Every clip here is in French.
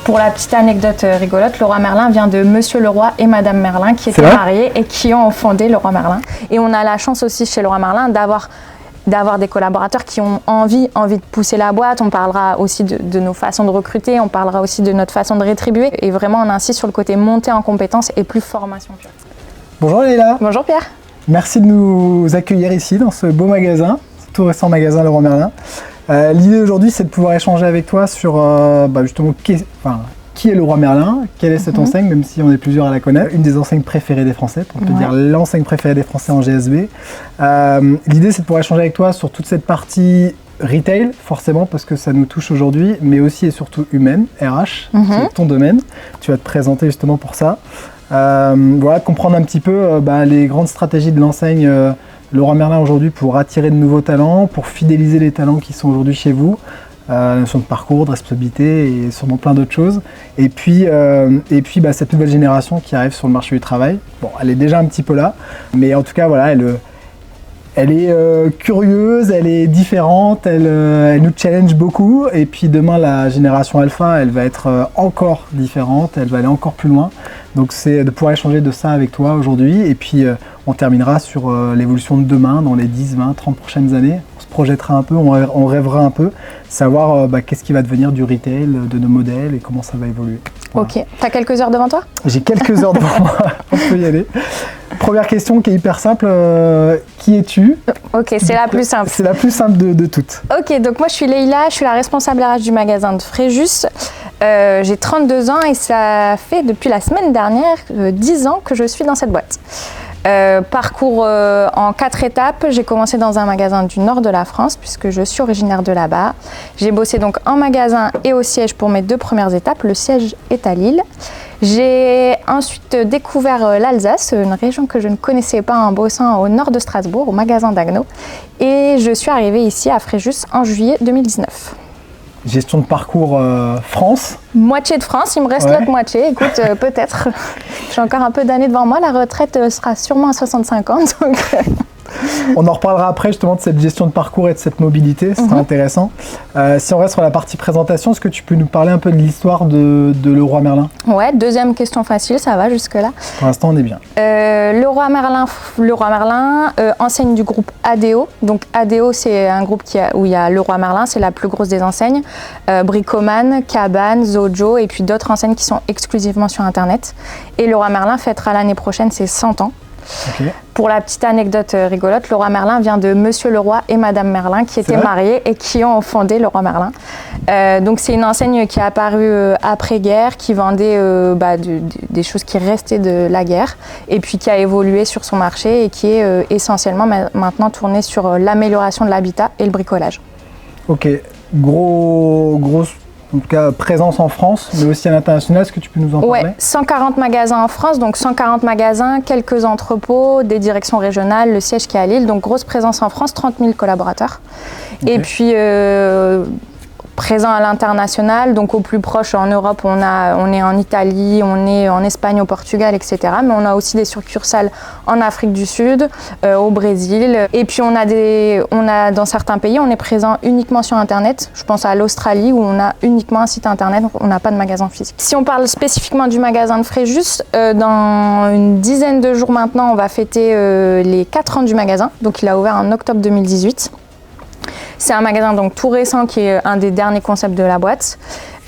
Pour la petite anecdote rigolote, Leroy Merlin vient de Monsieur Leroy et Madame Merlin qui étaient mariés et qui ont fondé Leroy Merlin. Et on a la chance aussi chez Leroy Merlin d'avoir des collaborateurs qui ont envie de pousser la boîte. On parlera aussi de nos façons de recruter, on parlera aussi de notre façon de rétribuer. Et vraiment, on insiste sur le côté montée en compétences et plus formation pure. Bonjour Leïla. Bonjour Pierre. Merci de nous accueillir ici dans ce beau magasin, ce tout récent magasin Leroy Merlin. L'idée aujourd'hui, c'est de pouvoir échanger avec toi sur justement qui est Leroy Merlin, quelle est cette enseigne, même si on est plusieurs à la connaître, une des enseignes préférées des Français, pour te dire l'enseigne préférée des Français en GSB. L'idée, c'est de pouvoir échanger avec toi sur toute cette partie retail, forcément, parce que ça nous touche aujourd'hui, mais aussi et surtout humaine, RH, c'est ton domaine. Tu vas te présenter justement pour ça. Comprendre un petit peu les grandes stratégies de l'enseigne Leroy Merlin aujourd'hui pour attirer de nouveaux talents, pour fidéliser les talents qui sont aujourd'hui chez vous, la notion de parcours, de responsabilité et sûrement plein d'autres choses. Et puis cette nouvelle génération qui arrive sur le marché du travail. Bon, elle est déjà un petit peu là, mais en tout cas, voilà, elle est curieuse, elle est différente, elle nous challenge beaucoup. Et puis demain, la génération alpha, elle va être encore différente, elle va aller encore plus loin. Donc c'est de pouvoir échanger de ça avec toi aujourd'hui. Et puis on terminera sur l'évolution de demain, dans les 10, 20, 30 prochaines années. On se projettera un peu, on rêvera un peu, savoir qu'est-ce qui va devenir du retail, de nos modèles et comment ça va évoluer. Voilà. Ok, t'as quelques heures devant toi? J'ai quelques heures devant moi, on peut y aller. Première question qui est hyper simple, qui es-tu? Ok, c'est la plus simple. C'est la plus simple de toutes. Ok, donc moi je suis Leïla, je suis la responsable RH du magasin de Fréjus. J'ai 32 ans et ça fait depuis la semaine dernière 10 ans que je suis dans cette boîte. Parcours en 4 étapes. J'ai commencé dans un magasin du nord de la France puisque je suis originaire de là-bas. J'ai bossé donc en magasin et au siège pour mes 2 premières étapes. Le siège est à Lille. J'ai ensuite découvert l'Alsace, une région que je ne connaissais pas en bossant au nord de Strasbourg, au magasin d'Agno. Et je suis arrivée ici à Fréjus en juillet 2019. Gestion de parcours France. Moitié de France, il me reste l'autre moitié. Écoute, peut-être. J'ai encore un peu d'années devant moi. La retraite sera sûrement à 65 ans. Donc... On en reparlera après justement de cette gestion de parcours et de cette mobilité, ce sera intéressant. Si on reste sur la partie présentation, est-ce que tu peux nous parler un peu de l'histoire de Leroy Merlin? Ouais, deuxième question facile, ça va jusque-là. Pour l'instant, on est bien. Leroy Merlin, enseigne du groupe ADO. Donc ADO, c'est un groupe où il y a Leroy Merlin, c'est la plus grosse des enseignes. Bricoman, Cabane, Zojo et puis d'autres enseignes qui sont exclusivement sur Internet. Et Leroy Merlin fêtera l'année prochaine ses 100 ans. Okay. Pour la petite anecdote rigolote, Leroy Merlin vient de Monsieur Leroy et Madame Merlin qui étaient mariés et qui ont fondé Leroy Merlin. Donc c'est une enseigne qui est apparue après-guerre, qui vendait des choses qui restaient de la guerre et puis qui a évolué sur son marché et qui est essentiellement maintenant tournée sur l'amélioration de l'habitat et le bricolage. Ok, grosse en tout cas présence en France, mais aussi à l'international. Est-ce que tu peux nous en parler? Ouais, 140 magasins en France, donc 140 magasins, quelques entrepôts, des directions régionales, le siège qui est à Lille, donc grosse présence en France, 30 000 collaborateurs. Okay. Et puis présent à l'international, donc au plus proche en Europe, on est en Italie, on est en Espagne, au Portugal, etc. Mais on a aussi des succursales en Afrique du Sud, au Brésil. Et puis on a dans certains pays, on est présent uniquement sur Internet. Je pense à l'Australie où on a uniquement un site Internet, on n'a pas de magasin physique. Si on parle spécifiquement du magasin de Fréjus, dans une dizaine de jours maintenant, on va fêter les 4 ans du magasin. Donc il a ouvert en octobre 2018. C'est un magasin donc tout récent qui est un des derniers concepts de la boîte.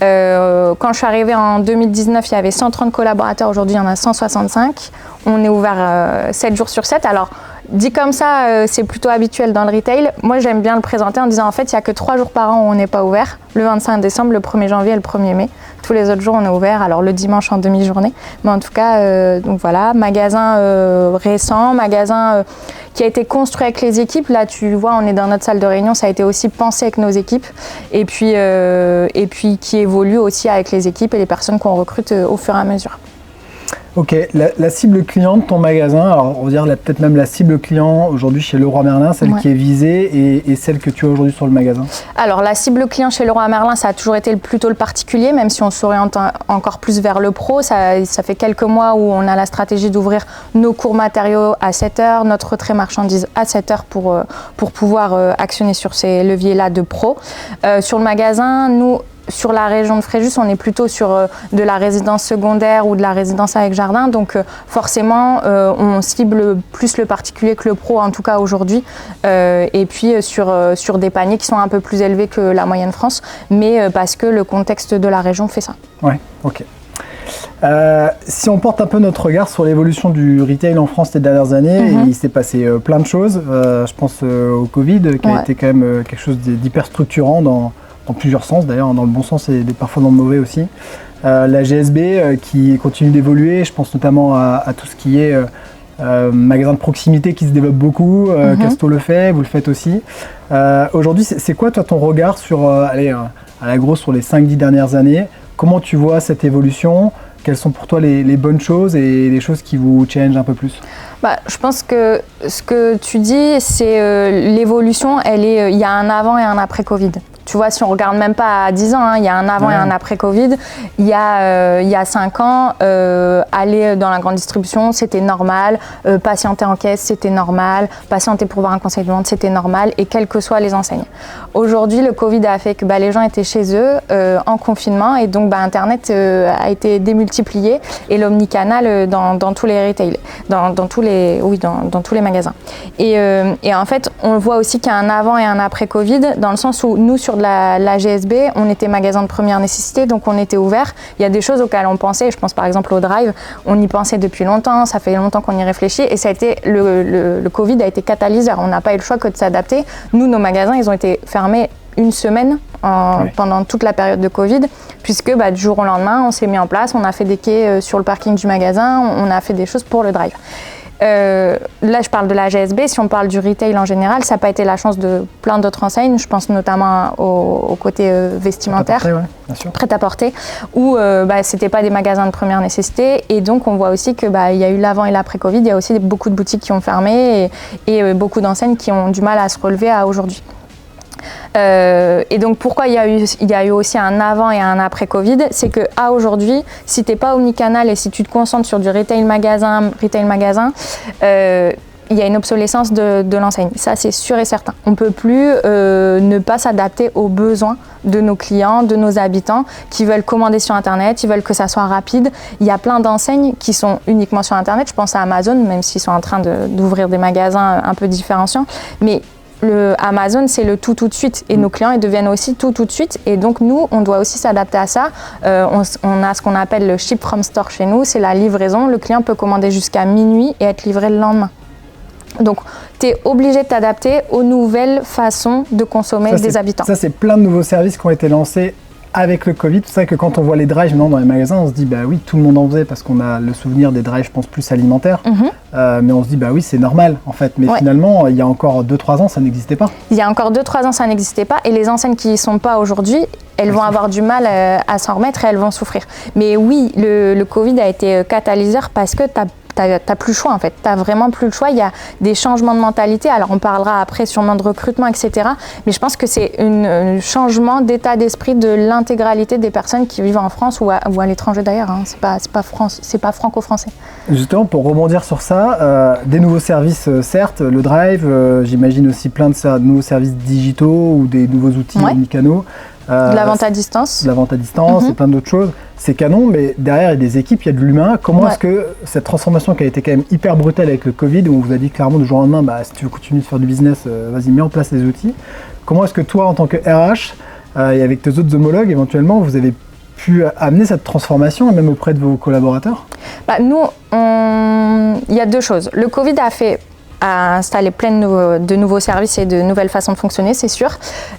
Quand je suis arrivée en 2019, il y avait 130 collaborateurs. Aujourd'hui, il y en a 165. On est ouvert 7 jours sur 7. Alors, dit comme ça, c'est plutôt habituel dans le retail. Moi, j'aime bien le présenter en disant en fait, il n'y a que 3 jours par an où on n'est pas ouvert. Le 25 décembre, le 1er janvier et le 1er mai. Tous les autres jours, on est ouvert. Alors, le dimanche en demi-journée. Mais en tout cas, donc voilà, magasin récent, magasin qui a été construit avec les équipes. Là, tu vois, on est dans notre salle de réunion. Ça a été aussi pensé avec nos équipes. Et puis qui évolue aussi avec les équipes et les personnes qu'on recrute au fur et à mesure. Ok, la cible client de ton magasin, alors on va dire peut-être même la cible client aujourd'hui chez Leroy Merlin, celle qui est visée et celle que tu as aujourd'hui sur le magasin. Alors la cible client chez Leroy Merlin, ça a toujours été plutôt le particulier, même si on s'oriente encore plus vers le pro. Ça fait quelques mois où on a la stratégie d'ouvrir nos cours matériaux à 7h, notre retrait marchandises à 7h pour pouvoir actionner sur ces leviers-là de pro. Sur le magasin, nous, sur la région de Fréjus, on est plutôt sur de la résidence secondaire ou de la résidence avec jardin. Donc forcément, on cible plus le particulier que le pro, en tout cas aujourd'hui. Et puis sur des paniers qui sont un peu plus élevés que la moyenne France, mais parce que le contexte de la région fait ça. Ouais, ok. Si on porte un peu notre regard sur l'évolution du retail en France ces dernières années, il s'est passé plein de choses. Je pense au Covid, qui a été quand même quelque chose d'hyper structurant dans plusieurs sens, d'ailleurs, dans le bon sens et parfois dans le mauvais aussi. La GSB qui continue d'évoluer, je pense notamment à tout ce qui est magasin de proximité qui se développe beaucoup. Casto le fait, vous le faites aussi. Aujourd'hui, c'est quoi toi ton regard sur, à la grosse, sur les 5-10 dernières années? Comment tu vois cette évolution? Quelles sont pour toi les bonnes choses et les choses qui vous challengent un peu plus? Je pense que ce que tu dis, c'est l'évolution, il y a un avant et un après Covid. Tu vois, si on regarde même pas à 10 ans, il y a un avant et un après Covid. Il y a 5 ans, aller dans la grande distribution, c'était normal. Patienter en caisse, c'était normal. Patienter pour voir un conseil de vente, c'était normal. Et quelles que soient les enseignes. Aujourd'hui, le Covid a fait que les gens étaient chez eux en confinement. Et donc, Internet a été démultiplié. Et l'omnicanal dans tous les retail, dans tous les magasins. Et en fait, on voit aussi qu'il y a un avant et un après Covid, dans le sens où nous, sur de la GSB, on était magasin de première nécessité, donc on était ouvert. Il y a des choses auxquelles on pensait, je pense par exemple au drive, on y pensait depuis longtemps, ça fait longtemps qu'on y réfléchit, et ça a été le Covid a été catalyseur. On n'a pas eu le choix que de s'adapter. Nous, nos magasins, ils ont été fermés une semaine pendant toute la période de Covid, puisque du jour au lendemain, on s'est mis en place, on a fait des quais sur le parking du magasin, on a fait des choses pour le drive. Là, je parle de la GSB. Si on parle du retail en général, ça n'a pas été la chance de plein d'autres enseignes. Je pense notamment au côté vestimentaire, prêt-à-porter, où c'était pas des magasins de première nécessité. Et donc, on voit aussi que il y a eu l'avant et l'après Covid. Il y a aussi beaucoup de boutiques qui ont fermé et beaucoup d'enseignes qui ont du mal à se relever à aujourd'hui. Et donc pourquoi il y a eu aussi un avant et un après Covid, c'est que aujourd'hui, si t'es pas omnicanal et si tu te concentres sur du retail magasin, il y a une obsolescence de l'enseigne. Ça, c'est sûr et certain. On ne peut plus ne pas s'adapter aux besoins de nos clients, de nos habitants qui veulent commander sur Internet, ils veulent que ça soit rapide. Il y a plein d'enseignes qui sont uniquement sur Internet. Je pense à Amazon, même s'ils sont en train d'ouvrir des magasins un peu différenciants. Mais Amazon, c'est le tout de suite. Et nos clients, ils deviennent aussi tout de suite. Et donc, nous, on doit aussi s'adapter à ça. On a ce qu'on appelle le ship from store chez nous. C'est la livraison. Le client peut commander jusqu'à minuit et être livré le lendemain. Donc, tu es obligé de t'adapter aux nouvelles façons de consommer des habitants. Ça, c'est plein de nouveaux services qui ont été lancés avec le Covid. C'est vrai que quand on voit les drives maintenant dans les magasins, on se dit oui, tout le monde en faisait parce qu'on a le souvenir des drives, je pense, plus alimentaires. Mais on se dit oui, c'est normal en fait. Mais finalement, il y a encore 2-3 ans, ça n'existait pas. Il y a encore 2-3 ans, ça n'existait pas. Et les enseignes qui n'y sont pas aujourd'hui, elles vont avoir du mal à s'en remettre et elles vont souffrir. Mais oui, le Covid a été catalyseur parce que t'as plus le choix en fait, t'as vraiment plus le choix, il y a des changements de mentalité, alors on parlera après sûrement de recrutement, etc. Mais je pense que c'est un changement d'état d'esprit de l'intégralité des personnes qui vivent en France ou à l'étranger d'ailleurs, c'est pas franco-français. Justement, pour rebondir sur ça, des nouveaux services certes, le drive, j'imagine aussi plein de nouveaux services digitaux ou des nouveaux outils omnicanaux. De la vente à distance. De la vente à distance et plein d'autres choses. C'est canon, mais derrière, il y a des équipes, il y a de l'humain. Comment est-ce que cette transformation qui a été quand même hyper brutale avec le Covid, où on vous a dit clairement du jour au lendemain, si tu veux continuer de faire du business, vas-y, mets en place les outils. Comment est-ce que toi, en tant que RH, et avec tes autres homologues, éventuellement, vous avez pu amener cette transformation, et même auprès de vos collaborateurs? Nous, il y a deux choses. Le Covid a installé plein de nouveaux services et de nouvelles façons de fonctionner, c'est sûr.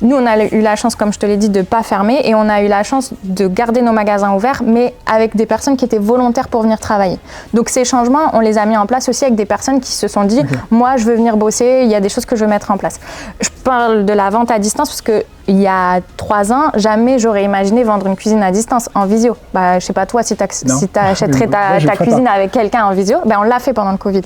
Nous, on a eu la chance, comme je te l'ai dit, de ne pas fermer et on a eu la chance de garder nos magasins ouverts, mais avec des personnes qui étaient volontaires pour venir travailler. Donc ces changements, on les a mis en place aussi avec des personnes qui se sont dit moi, je veux venir bosser, il y a des choses que je veux mettre en place. Je parle de la vente à distance parce que il y a 3 ans, jamais j'aurais imaginé vendre une cuisine à distance en visio. Je sais pas toi, si tu achèterais ta cuisine avec quelqu'un en visio, on l'a fait pendant le Covid.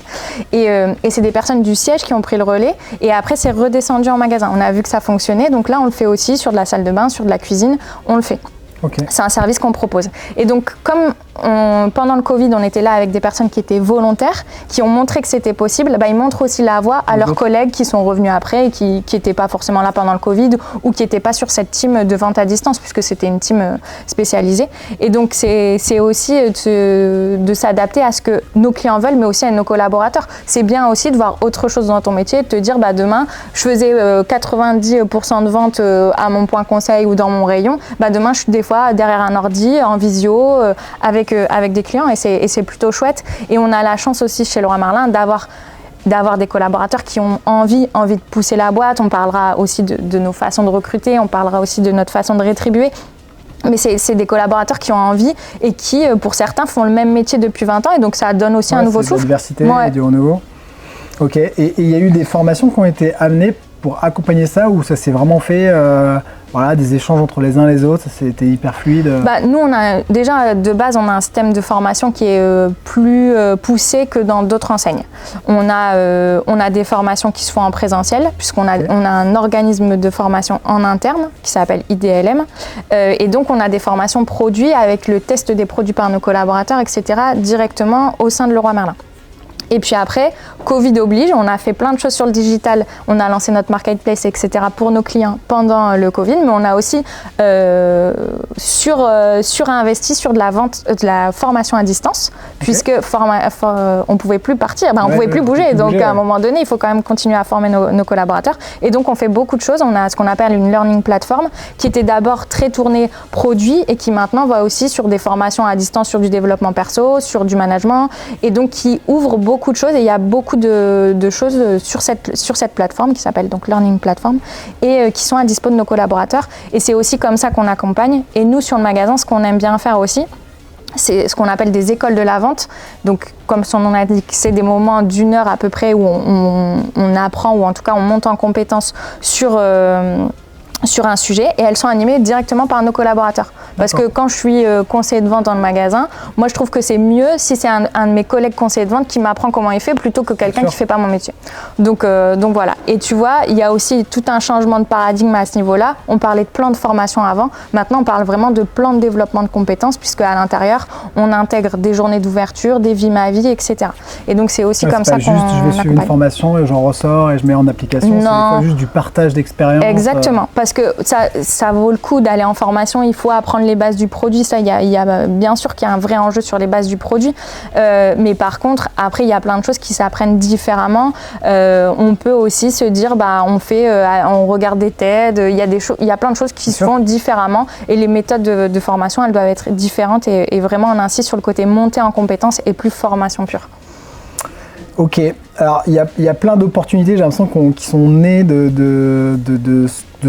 Et c'est des personnes du siège qui ont pris le relais et après c'est redescendu en magasin. On a vu que ça fonctionnait, donc là on le fait aussi sur de la salle de bain, sur de la cuisine, on le fait. C'est un service qu'on propose. Et donc comme pendant le Covid, on était là avec des personnes qui étaient volontaires, qui ont montré que c'était possible. Ils montrent aussi la voie à leurs collègues qui sont revenus après et qui n'étaient pas forcément là pendant le Covid ou qui n'étaient pas sur cette team de vente à distance puisque c'était une team spécialisée. Et donc, c'est aussi de s'adapter à ce que nos clients veulent, mais aussi à nos collaborateurs. C'est bien aussi de voir autre chose dans ton métier, de te dire demain, je faisais 90% de vente à mon point conseil ou dans mon rayon. Demain, je suis des fois derrière un ordi, en visio, avec des clients et c'est plutôt chouette. Et on a la chance aussi chez Leroy Merlin d'avoir des collaborateurs qui ont envie de pousser la boîte. On parlera aussi de nos façons de recruter, on parlera aussi de notre façon de rétribuer. Mais c'est des collaborateurs qui ont envie et qui, pour certains, font le même métier depuis 20 ans et donc ça donne aussi un nouveau souffle. C'est de la diversité et du renouveau. Ok, et il y a eu des formations qui ont été amenées pour accompagner ça ou ça s'est vraiment fait des échanges entre les uns et les autres, ça c'était hyper fluide? Nous, on a déjà de base, on a un système de formation qui est plus poussé que dans d'autres enseignes. On a des formations qui se font en présentiel puisqu'on a un organisme de formation en interne qui s'appelle IDLM et donc on a des formations produits avec le test des produits par nos collaborateurs, etc. directement au sein de Leroy Merlin. Et puis après, Covid oblige, on a fait plein de choses sur le digital. On a lancé notre marketplace, etc. pour nos clients pendant le Covid, mais on a aussi surinvesti sur de la vente, de la formation à distance, puisque on pouvait plus partir, on pouvait plus bouger. Donc à un moment donné, il faut quand même continuer à former nos collaborateurs. Et donc on fait beaucoup de choses. On a ce qu'on appelle une learning platform, qui était d'abord très tournée produit et qui maintenant va aussi sur des formations à distance, sur du développement perso, sur du management, et donc qui ouvre beaucoup de choses et il y a beaucoup de choses sur cette plateforme qui s'appelle donc Learning Platform et qui sont à dispo de nos collaborateurs et c'est aussi comme ça qu'on accompagne. Et nous sur le magasin, ce qu'on aime bien faire aussi, c'est ce qu'on appelle des écoles de la vente. Donc comme son nom l'indique, c'est des moments d'1 heure à peu près où on apprend ou en tout cas on monte en compétence sur un sujet et elles sont animées directement par nos collaborateurs. Parce que quand je suis conseiller de vente dans le magasin, moi je trouve que c'est mieux si c'est un de mes collègues conseillers de vente qui m'apprend comment il fait plutôt que quelqu'un qui ne fait pas mon métier. Donc voilà. Et tu vois, il y a aussi tout un changement de paradigme à ce niveau-là. On parlait de plan de formation avant. Maintenant, on parle vraiment de plan de développement de compétences puisque à l'intérieur, on intègre des journées d'ouverture, des vies ma vie, etc. Et donc c'est aussi comme ça qu'on accompagne. Je vais suivre une formation et j'en ressors et je mets en application. Non. C'est juste du partage d'expérience. Exactement. Parce que ça vaut le coup d'aller en formation. Il faut apprendre les bases du produit. Ça, il y a bien sûr qu'il y a un vrai enjeu sur les bases du produit. Mais par contre, après, il y a plein de choses qui s'apprennent différemment. On peut aussi se dire, on regarde des TED. Il y a plein de choses qui se font différemment. Et les méthodes de formation, elles doivent être différentes. Et vraiment, on insiste sur le côté montée en compétences et plus formation pure. Ok. Alors, il y a plein d'opportunités, j'ai l'impression, qui sont nées de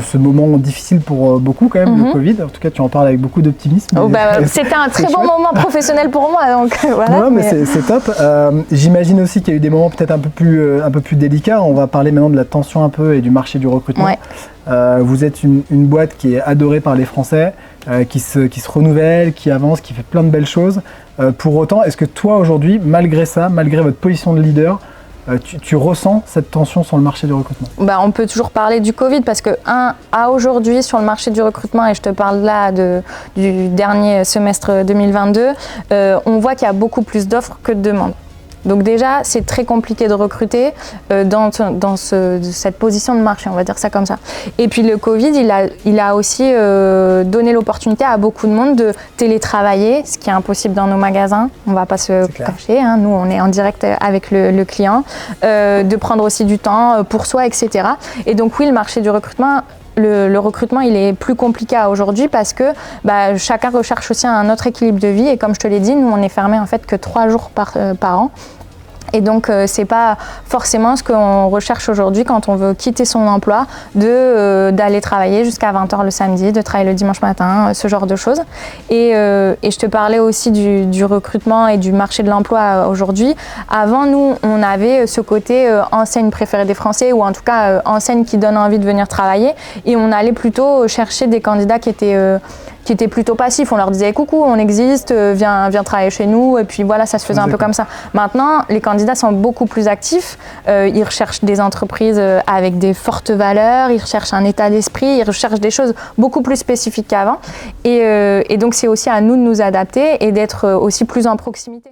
ce moment difficile pour beaucoup quand même, le Covid. En tout cas, tu en parles avec beaucoup d'optimisme. C'était un très bon moment professionnel pour moi, donc voilà. Non, mais c'est top. J'imagine aussi qu'il y a eu des moments peut-être un peu plus délicats. On va parler maintenant de la tension un peu et du marché du recrutement. Ouais. Vous êtes une boîte qui est adorée par les Français, qui se renouvelle, qui avance, qui fait plein de belles choses. Pour autant, est-ce que toi aujourd'hui, malgré ça, malgré votre position de leader, tu ressens cette tension sur le marché du recrutement? On peut toujours parler du Covid parce que, à aujourd'hui, sur le marché du recrutement, et je te parle là du dernier semestre 2022, on voit qu'il y a beaucoup plus d'offres que de demandes. Donc déjà, c'est très compliqué de recruter dans cette position de marché, on va dire ça comme ça. Et puis le Covid, il a aussi donné l'opportunité à beaucoup de monde de télétravailler, ce qui est impossible dans nos magasins. On ne va pas se cacher, hein. Nous on est en direct avec le client, de prendre aussi du temps pour soi, etc. Et donc oui, le marché du recrutement, le recrutement, il est plus compliqué aujourd'hui parce que chacun recherche aussi un autre équilibre de vie et comme je te l'ai dit, nous on est fermé en fait que 3 jours par an. Et donc, c'est pas forcément ce qu'on recherche aujourd'hui quand on veut quitter son emploi, d'aller travailler jusqu'à 20h le samedi, de travailler le dimanche matin, ce genre de choses. Et je te parlais aussi du recrutement et du marché de l'emploi aujourd'hui. Avant, nous, on avait ce côté enseigne préférée des Français ou en tout cas enseigne qui donne envie de venir travailler. Et on allait plutôt chercher des candidats qui étaient qui étaient plutôt passifs. On leur disait coucou, on existe, viens travailler chez nous, et puis voilà, ça se faisait un peu comme ça. Maintenant, les candidats sont beaucoup plus actifs, ils recherchent des entreprises avec des fortes valeurs, ils recherchent un état d'esprit, ils recherchent des choses beaucoup plus spécifiques qu'avant, et donc c'est aussi à nous de nous adapter et d'être aussi plus en proximité.